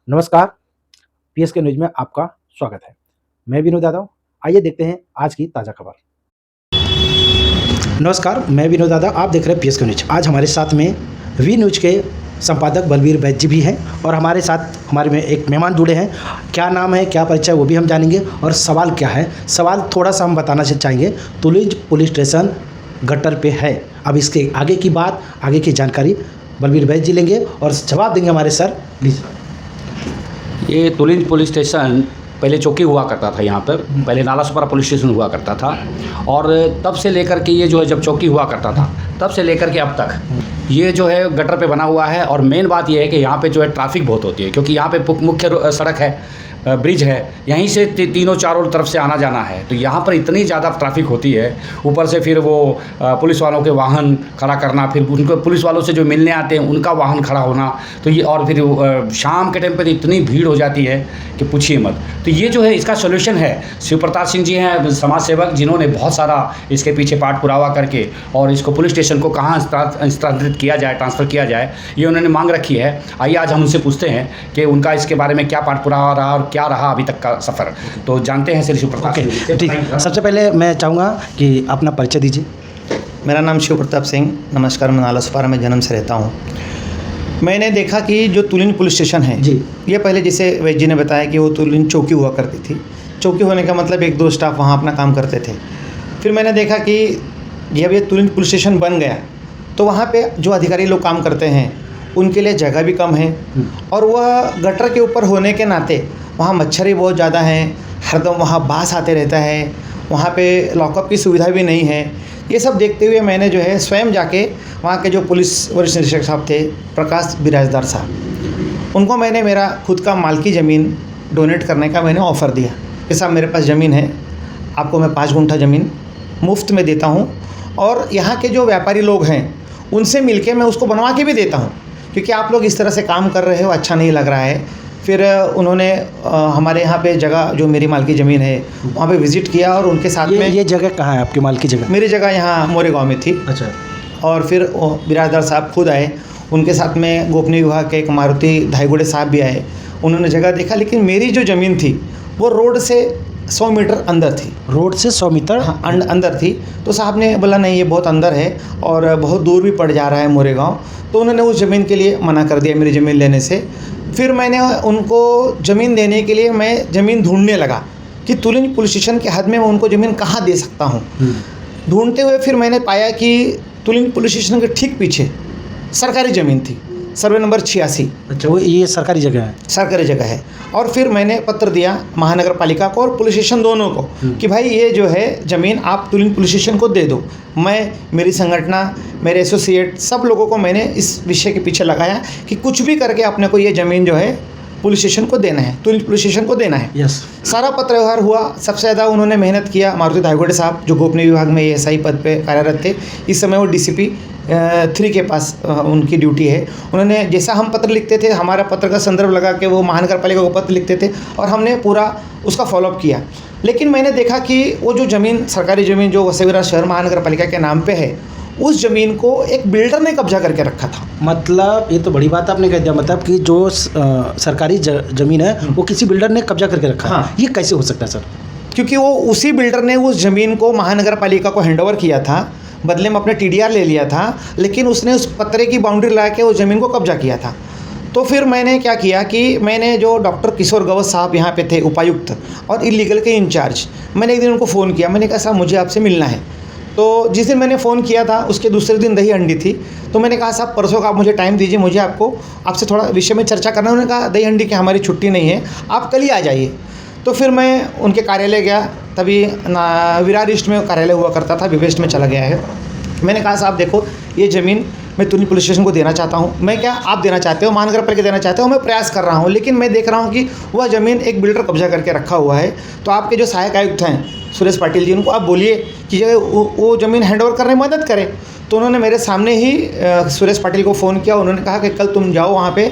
नमस्कार, PSK news में आपका स्वागत है। मैं विनोद यादव। आइए देखते हैं आज की ताज़ा खबर। नमस्कार, मैं विनोद यादव, आप देख रहे हैं पीएसके न्यूज़। आज हमारे साथ में वी न्यूज़ के संपादक बलबीर वैद्य जी भी हैं और हमारे साथ हमारे में एक मेहमान जुड़े हैं। क्या नाम है, क्या परिचय, वो भी हम जानेंगे और सवाल क्या है। सवाल थोड़ा सा हम बताना चाहेंगे। तुलिंज पुलिस स्टेशन गट्टर पे है। अब इसके आगे की बात, आगे की जानकारी बलबीर वैद्य जी लेंगे और जवाब देंगे हमारे सर। प्लीज़। ये तुलिंज पुलिस स्टेशन पहले चौकी हुआ करता था यहाँ पर। पहले नालासोपारा पुलिस स्टेशन हुआ करता था और तब से लेकर के ये जो है जब चौकी हुआ करता था तब से लेकर के अब तक ये जो है गटर पे बना हुआ है। और मेन बात ये है कि यहाँ पे जो है ट्रैफिक बहुत होती है, क्योंकि यहाँ पे मुख्य सड़क है, ब्रिज है, यहीं से तीनों चारों तरफ से आना जाना है। तो यहाँ पर इतनी ज़्यादा ट्रैफिक होती है, ऊपर से फिर वो पुलिस वालों के वाहन खड़ा करना, फिर उनको पुलिस वालों से जो मिलने आते हैं उनका वाहन खड़ा होना, तो ये और फिर शाम के टाइम पर इतनी भीड़ हो जाती है कि पूछिए मत। तो ये जो है इसका सोल्यूशन है। शिव प्रताप सिंह जी हैं समाज सेवक, जिन्होंने बहुत सारा इसके पीछे पाठ पुरावा करके और इसको पुलिस स्टेशन को कहाँ स्थानांतरित किया जाए, ट्रांसफ़र किया जाए, ये उन्होंने मांग रखी है। आइए आज हम उनसे पूछते हैं कि उनका इसके बारे में क्या पाठ पुरावा रहा और क्या रहा अभी तक का सफ़र। तो जानते हैं श्री शिव प्रताप सिंह जी। ठीक, सबसे पहले मैं चाहूँगा कि अपना परिचय दीजिए। मेरा नाम शिव प्रताप सिंह, नमस्कार। मैं नालासोपारा में जन्म से रहता हूँ। मैंने देखा कि जो तुलिंज पुलिस स्टेशन है जी, ये पहले जैसे वैद्य जी ने बताया कि वो तुलिंज चौकी हुआ करती थी। चौकी होने का मतलब एक दो स्टाफ वहाँ अपना काम करते थे। फिर मैंने देखा कि जब ये तुलिंज पुलिस स्टेशन बन गया तो वहाँ पे जो अधिकारी लोग काम करते हैं उनके लिए जगह भी कम है और वह गटर के ऊपर होने के नाते वहाँ मच्छर भी बहुत ज़्यादा हैं, हरदम वहाँ बास आते रहता है, वहाँ पे लॉकअप की सुविधा भी नहीं है। ये सब देखते हुए मैंने जो है स्वयं जाके वहाँ के जो पुलिस वरिष्ठ निरीक्षक साहब थे, प्रकाश बिराजदार साहब, उनको मैंने मेरा खुद का मालकी ज़मीन डोनेट करने का मैंने ऑफ़र दिया कि साहब मेरे पास ज़मीन है, आपको मैं 5 गुंठा ज़मीन मुफ्त में देता हूँ और यहाँ के जो व्यापारी लोग हैं उनसे मिलके मैं उसको बनवा के भी देता हूँ, क्योंकि आप लोग इस तरह से काम कर रहे हो, अच्छा नहीं लग रहा है। फिर उन्होंने हमारे यहाँ पे जगह जो मेरी मालकी ज़मीन है वहाँ पे विज़िट किया और उनके साथ में ये जगह कहाँ है आपकी मालकी जगह? मेरी जगह यहाँ मोरे गाँव में थी। अच्छा। और फिर बिराजदार साहब खुद आए, उनके साथ में गोपनीय विभाग के एक मारुति धाईगुड़े साहब भी आए। उन्होंने जगह देखा, लेकिन मेरी जो ज़मीन थी वो रोड से 100 मीटर अंदर थी। रोड से 100 मीटर? हाँ, अंदर थी। तो साहब ने बोला नहीं, ये बहुत अंदर है और बहुत दूर भी पड़ जा रहा है मोरे गाँव। तो उन्होंने उस ज़मीन के लिए मना कर दिया मेरी ज़मीन लेने से। फिर मैंने उनको ज़मीन देने के लिए मैं ज़मीन ढूंढने लगा कि तुलिंज पुलिस स्टेशन के हद में मैं उनको ज़मीन कहाँ दे सकता हूँ। ढूंढते हुए फिर मैंने पाया कि तुलिंज पुलिस स्टेशन के ठीक पीछे सरकारी ज़मीन थी, सर्वे नंबर 86। अच्छा, वो ये सरकारी जगह है? सरकारी जगह है। और फिर मैंने पत्र दिया महानगर पालिका को और पुलिस स्टेशन दोनों को कि भाई ये जो है ज़मीन आप तुलिंज पुलिस स्टेशन को दे दो। मैं, मेरी संगठना, मेरे एसोसिएट, सब लोगों को मैंने इस विषय के पीछे लगाया कि कुछ भी करके अपने को ये ज़मीन जो है पुलिस स्टेशन को देना है, तुलिंज पुलिस स्टेशन को देना है। यस। सारा पत्र व्यवहार हुआ। सबसे ज़्यादा उन्होंने मेहनत किया मारुति धाईगुड़े साहब, जो गोपनीय विभाग में एएसआई पद पे कार्यरत थे। इस समय वो डीसीपी 3 के पास उनकी ड्यूटी है। उन्होंने जैसा हम पत्र लिखते थे, हमारा पत्र का संदर्भ लगा के वो महानगर पालिका को पत्र लिखते थे और हमने पूरा उसका फॉलोअप किया। लेकिन मैंने देखा कि वो जो ज़मीन, सरकारी ज़मीन जो वसई शहर महानगर पालिका के नाम पे है, उस ज़मीन को एक बिल्डर ने कब्जा करके रखा था। मतलब ये तो बड़ी बात आपने कह दिया, मतलब कि जो सरकारी ज़मीन है वो किसी बिल्डर ने कब्जा करके रखा है। हाँ। ये कैसे हो सकता है सर? क्योंकि वो उसी बिल्डर ने उस ज़मीन को महानगर पालिका को हैंडओवर किया था, बदले में अपने टीडीआर ले लिया था, लेकिन उसने उस पत्रे की बाउंड्री लगा के उस ज़मीन को कब्जा किया था। तो फिर मैंने क्या किया कि मैंने जो डॉक्टर किशोर गवत साहब यहाँ पे थे, उपायुक्त और इलीगल के इंचार्ज, मैंने एक दिन उनको फ़ोन किया। मैंने कहा साहब मुझे आपसे मिलना है। तो जिस दिन मैंने फ़ोन किया था उसके दूसरे दिन दही हंडी थी। तो मैंने कहा साहब परसों का आप मुझे टाइम दीजिए, मुझे आपसे थोड़ा विषय में चर्चा करना है। उन्होंने कहा दही हंडी की हमारी छुट्टी नहीं है, आप कल ही आ जाइए। तो फिर मैं उनके कार्यालय गया। तभी विरार ईस्ट में कार्यालय हुआ करता था, वेस्ट में चला गया है। मैंने कहा साहब देखो, ये ज़मीन मैं तुलिंज पुलिस स्टेशन को देना चाहता हूँ। मैं क्या, आप देना चाहते हो, महानगर पालिका देना चाहते हो, मैं प्रयास कर रहा हूँ, लेकिन मैं देख रहा हूँ कि वह ज़मीन एक बिल्डर कब्जा करके रखा हुआ है। तो आपके जो सहायक आयुक्त हैं सुरेश पाटिल जी, उनको आप बोलिए कि वो ज़मीन हैंडओवर करने में मदद करें। तो उन्होंने मेरे सामने ही सुरेश पाटिल को फ़ोन किया। उन्होंने कहा कि कल तुम जाओ वहाँ पे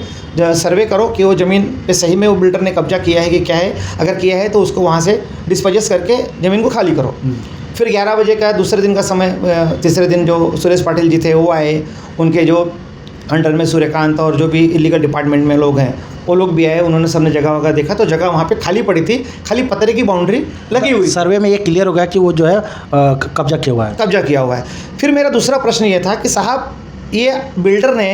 सर्वे करो कि वो ज़मीन पे सही में वो बिल्डर ने कब्जा किया है कि क्या है। अगर किया है तो उसको वहाँ से डिस्पोजेस करके ज़मीन को खाली करो। फिर 11 बजे का दूसरे दिन का समय, तीसरे दिन जो सुरेश पाटिल जी थे वो आए, उनके जो अंडर में सूर्यकांत और जो भी इलीगल डिपार्टमेंट में लोग हैं वो लोग भी आए, उन्होंने सबने जगह वगह देखा तो जगह वहाँ पे खाली पड़ी थी, खाली पतरे की बाउंड्री लगी हुई, सर्वे में ये क्लियर हो गया कि वो जो है कब्जा किया हुआ है। कब्जा किया हुआ है। फिर मेरा दूसरा प्रश्न ये था कि साहब ये बिल्डर ने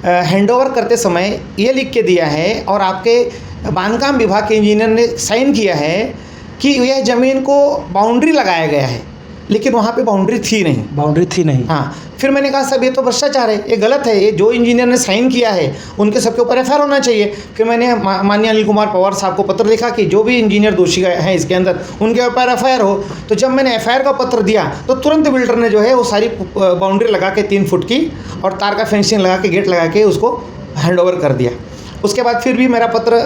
हैंडओवर करते समय ये लिख के दिया है और आपके बांधकाम विभाग के इंजीनियर ने साइन किया है कि यह ज़मीन को बाउंड्री लगाया गया है, लेकिन वहाँ पे बाउंड्री थी नहीं। बाउंड्री थी नहीं। हाँ, फिर मैंने कहा साहब ये तो भ्रष्टाचार है, ये गलत है, ये जो इंजीनियर ने साइन किया है उनके सबके ऊपर एफआईआर होना चाहिए। फिर मैंने माननीय अनिल कुमार पवार साहब को पत्र लिखा कि जो भी इंजीनियर दोषी हैं इसके अंदर उनके ऊपर एफआईआर हो। तो जब मैंने एफआईआर का पत्र दिया तो तुरंत बिल्डर ने जो है वो सारी बाउंड्री लगा के 3 फुट की और तार का फेंसिंग लगा के गेट लगा के उसको हैंडओवर कर दिया। उसके बाद फिर भी मेरा पत्र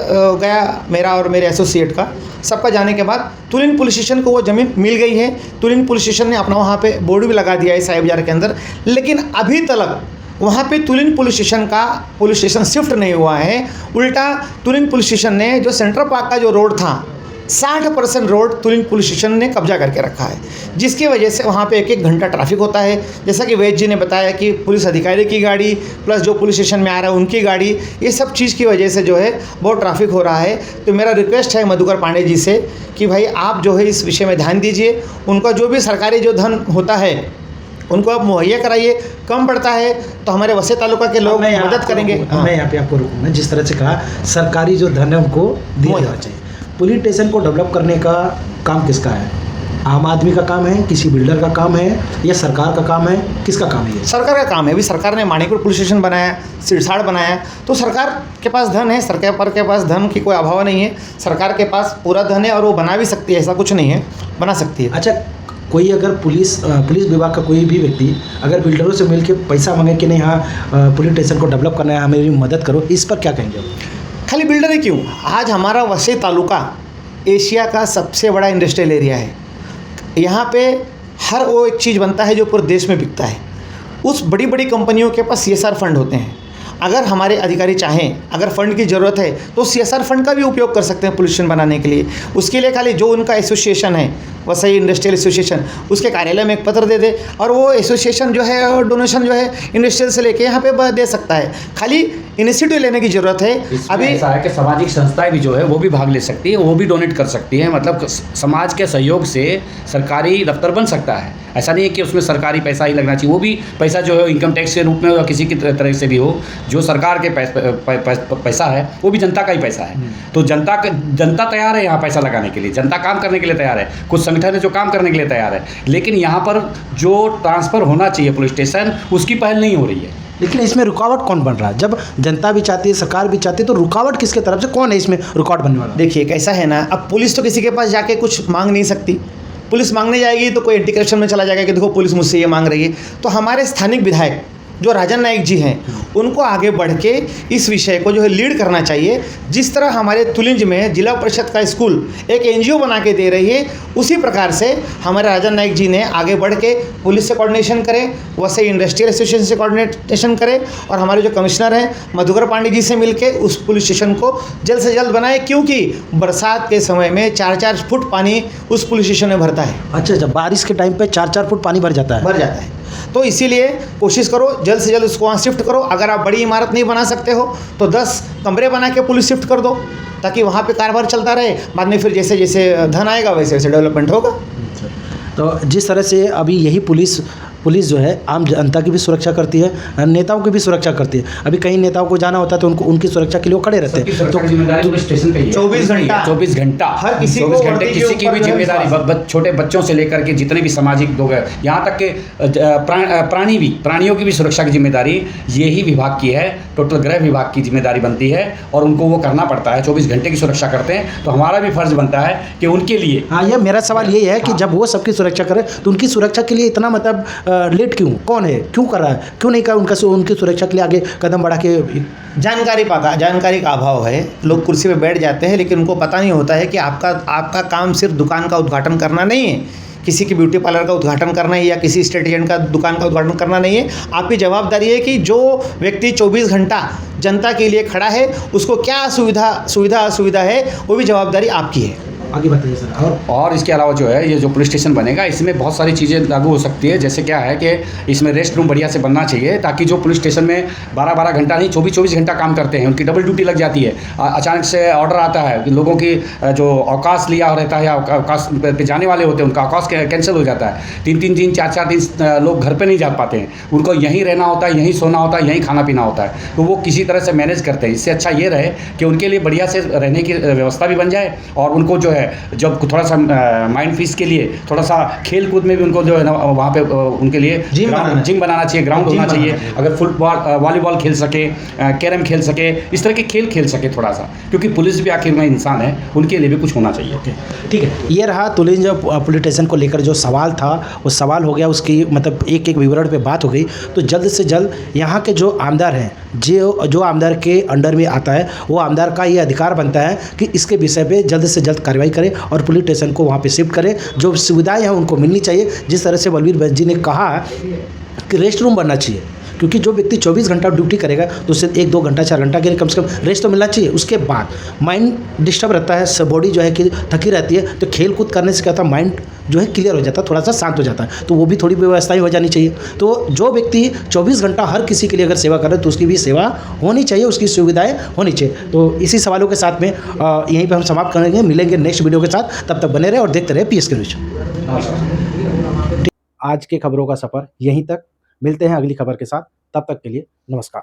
गया, मेरा और मेरे एसोसिएट का, सबका जाने के बाद तुलिन पुलिस स्टेशन को वो ज़मीन मिल गई है। तुलिन पुलिस स्टेशन ने अपना वहाँ पे बोर्ड भी लगा दिया है साहिब बाज़ार के अंदर, लेकिन अभी तक वहाँ पे तुलिन पुलिस स्टेशन शिफ्ट नहीं हुआ है। उल्टा तुलिन पुलिस स्टेशन ने जो सेंट्रल पार्क का जो रोड था 60% रोड तुलिन पुलिस स्टेशन ने कब्जा करके रखा है, जिसकी वजह से वहाँ पे 1-1 घंटा ट्रैफिक होता है। जैसा कि वैद्य जी ने बताया कि पुलिस अधिकारी की गाड़ी प्लस जो पुलिस स्टेशन में आ रहा है उनकी गाड़ी, ये सब चीज़ की वजह से जो है बहुत ट्रैफिक हो रहा है। तो मेरा रिक्वेस्ट है मधुकर पांडे जी से कि भाई आप जो है इस विषय में ध्यान दीजिए, उनका जो भी सरकारी जो धन होता है उनको आप मुहैया कराइए। कम पड़ता है तो हमारे वसई तालुका के लोग मदद करेंगे। मैं यहाँ पे आपको रोकूंगा, जिस तरह से कहा सरकारी जो धन है उनको दिया जाना चाहिए। पुलिस स्टेशन को डेवलप करने का काम किसका है? आम आदमी का काम है, किसी बिल्डर का काम है, या सरकार का काम है? किसका काम है ये? सरकार का काम है। अभी सरकार ने माणिकपुर पुलिस स्टेशन बनाया, सिरसाड़ बनाया, तो सरकार के पास धन है, सरकार के पास धन की कोई अभाव नहीं है। सरकार के पास पूरा धन है और वो बना भी सकती है, ऐसा कुछ नहीं है, बना सकती है। अच्छा, कोई अगर पुलिस विभाग का कोई भी व्यक्ति अगर बिल्डरों से मिल के पैसा मांगे कि नहीं हाँ पुलिस स्टेशन को डेवलप करना है, मेरी मदद करो, इस पर क्या कहेंगे? खाली बिल्डर ही क्यों, आज हमारा वसई तालुका एशिया का सबसे बड़ा इंडस्ट्रियल एरिया है। यहाँ पे हर वो एक चीज़ बनता है जो पूरे देश में बिकता है। उस बड़ी बड़ी कंपनियों के पास CSR फंड होते हैं। अगर हमारे अधिकारी चाहें, अगर फ़ंड की ज़रूरत है तो CSR फंड का भी उपयोग कर सकते हैं पुलिस स्टेशन बनाने के लिए। उसके लिए खाली जो उनका एसोसिएशन है, वसई इंडस्ट्रियल एसोसिएशन, उसके कार्यालय में एक पत्र दे दे और वो एसोसिएशन जो है डोनेशन जो है इंडस्ट्रियल से लेके यहाँ पे दे सकता है। खाली इनिशिएटिव लेने की ज़रूरत है। अभी ऐसा है कि सामाजिक संस्थाएं भी जो है वो भी भाग ले सकती है, वो भी डोनेट कर सकती है। मतलब समाज के सहयोग से सरकारी दफ्तर बन सकता है। ऐसा नहीं है कि उसमें सरकारी पैसा ही लगना चाहिए, वो भी पैसा जो है इनकम टैक्स के रूप में या किसी की तरह से भी हो, जो सरकार के पैसा है वो भी जनता का ही पैसा है। तो जनता तैयार है यहाँ पैसा लगाने के लिए, जनता काम करने के लिए तैयार है, कुछ संगठन है जो काम करने के लिए तैयार है, लेकिन यहाँ पर जो ट्रांसफ़र होना चाहिए पुलिस स्टेशन उसकी पहल नहीं हो रही है। लेकिन इसमें रुकावट कौन बन रहा है? जब जनता भी चाहती है, सरकार भी चाहती है, तो रुकावट किसके तरफ से, कौन है इसमें रुकावट बनने वाला? देखिए कैसा है ना, अब पुलिस तो किसी के पास जाके कुछ मांग नहीं सकती। पुलिस मांगने जाएगी तो कोई एंटी करप्शन में चला जाएगा कि देखो पुलिस मुझसे ये मांग रही है। तो हमारे स्थानिक विधायक जो राजन नाइक जी हैं उनको आगे बढ़ के इस विषय को जो है लीड करना चाहिए। जिस तरह हमारे तुलिंज में जिला परिषद का स्कूल एक NGO बना के दे रही है, उसी प्रकार से हमारे राजन नाइक जी ने आगे बढ़ के पुलिस से कोऑर्डिनेशन करें, वैसे इंडस्ट्रियल एसोसिएशन से कोऑर्डिनेशन करें और हमारे जो कमिश्नर हैं मधुकर पांडे जी से मिलकर उस पुलिस स्टेशन को जल्द से जल्द बनाए, क्योंकि बरसात के समय में 4-4 फुट पानी उस पुलिस स्टेशन में भरता है। अच्छा, बारिश के टाइम पे 4-4 फुट पानी भर जाता है। तो इसीलिए कोशिश करो जल्द से जल्द उसको वहाँ शिफ्ट करो। अगर आप बड़ी इमारत नहीं बना सकते हो तो 10 कमरे बना के पुलिस शिफ्ट कर दो, ताकि वहाँ पे कारोबार चलता रहे। बाद में फिर जैसे जैसे धन आएगा वैसे वैसे डेवलपमेंट होगा। तो जिस तरह से अभी यही पुलिस जो है आम जनता की भी सुरक्षा करती है, नेताओं की भी सुरक्षा करती है। अभी कई नेताओं को जाना होता है तो उनकी सुरक्षा के लिए वो खड़े रहते हैं। तो जिम्मेदारी स्टेशन पे ही है। 24 घंटा हर किसी 24 घंटे किसी की भी जिम्मेदारी, छोटे बच्चों से लेकर के जितने भी सामाजिक लोग हैं, यहाँ तक के प्राणियों की भी सुरक्षा की जिम्मेदारी यही विभाग की है। टोटल गृह विभाग की जिम्मेदारी बनती है और उनको वो करना पड़ता है। 24 घंटे की सुरक्षा करते हैं, तो हमारा भी फर्ज बनता है कि उनके लिए। हाँ, ये मेरा सवाल यही है कि जब वो सबकी सुरक्षा करे तो उनकी सुरक्षा के लिए इतना मतलब लेट क्यों? कौन है, क्यों कर रहा है, क्यों नहीं कर उनकी सुरक्षा के लिए आगे कदम बढ़ा के? जानकारी का अभाव है। लोग कुर्सी पे बैठ जाते हैं लेकिन उनको पता नहीं होता है कि आपका काम सिर्फ दुकान का उद्घाटन करना नहीं है, किसी की ब्यूटी पार्लर का उद्घाटन करना है या किसी स्टेट एजेंट का दुकान का उद्घाटन करना नहीं है। आपकी जवाबदारी है कि जो व्यक्ति 24 घंटा जनता के लिए खड़ा है उसको क्या सुविधा असुविधा है, वो भी जवाबदारी आपकी है। आगे बताइए सर। और इसके अलावा जो है ये जो पुलिस स्टेशन बनेगा इसमें बहुत सारी चीज़ें लागू हो सकती है। जैसे क्या है कि इसमें रेस्ट रूम बढ़िया से बनना चाहिए, ताकि जो पुलिस स्टेशन में 12-12 घंटा नहीं 24-24 घंटा काम करते हैं, उनकी डबल ड्यूटी लग जाती है। अचानक से ऑर्डर आता है कि लोगों की जो अवकाश लिया रहता है या अवकाश पे जाने वाले होते हैं उनका अवकाश कैंसिल हो जाता है। 3-3 दिन 4-4 दिन लोग घर पर नहीं जा पाते हैं, उनको यहीं रहना होता है, यहीं सोना होता है, यहीं खाना पीना होता है। तो वो किसी तरह से मैनेज करते हैं। इससे अच्छा ये रहे कि उनके लिए बढ़िया से रहने की व्यवस्था भी बन जाए, और उनको जो है जब थोड़ा सा माइंड पीस के लिए थोड़ा सा खेल कूद में भी उनको जो है ना वहाँ पे उनके लिए जिम बनाना चाहिए, ग्राउंड होना चाहिए। अगर फुटबॉल वॉलीबॉल खेल सके, कैरम खेल सके, इस तरह के खेल खेल सके थोड़ा सा, क्योंकि पुलिस भी आखिर में इंसान है, उनके लिए भी कुछ होना चाहिए। ठीक है, ये रहा तुलिंज पुलिस स्टेशन को लेकर जो सवाल था, वो सवाल हो गया, उसकी मतलब एक एक विवरण पे बात हो गई। तो जल्द से जल्द यहाँ के जो आमदार हैं, जो आमदार के अंडर में आता है, वो आमदार का ये अधिकार बनता है कि इसके विषय पे जल्द से जल्द कार्रवाई करें और पुलिस स्टेशन को वहाँ पे शिफ्ट करें। जो सुविधाएं हैं उनको मिलनी चाहिए। जिस तरह से बलबीर बैस जी ने कहा कि रेस्ट रूम बनना चाहिए, क्योंकि जो व्यक्ति 24 घंटा ड्यूटी करेगा तो उससे 1-2 घंटा 4 घंटा के लिए कम से कम रेस्ट तो मिलना चाहिए। उसके बाद माइंड डिस्टर्ब रहता है, सब बॉडी जो है कि थकी रहती है, तो खेल कूद करने से क्या होता है, माइंड जो है क्लियर हो जाता है, थोड़ा सा शांत हो जाता है। तो वो भी थोड़ी व्यवस्था ही हो जानी चाहिए। तो जो व्यक्ति 24 घंटा हर किसी के लिए अगर सेवा कर रहे हैं तो उसकी भी सेवा होनी चाहिए, उसकी सुविधाएँ होनी चाहिए। तो इसी सवालों के साथ में यहीं पर हम समाप्त करेंगे। मिलेंगे नेक्स्ट वीडियो के साथ, तब तक बने रहे और देखते रहे PSK न्यूज़। आज के खबरों का सफ़र यहीं तक, मिलते हैं अगली खबर के साथ, तब तक के लिए नमस्कार।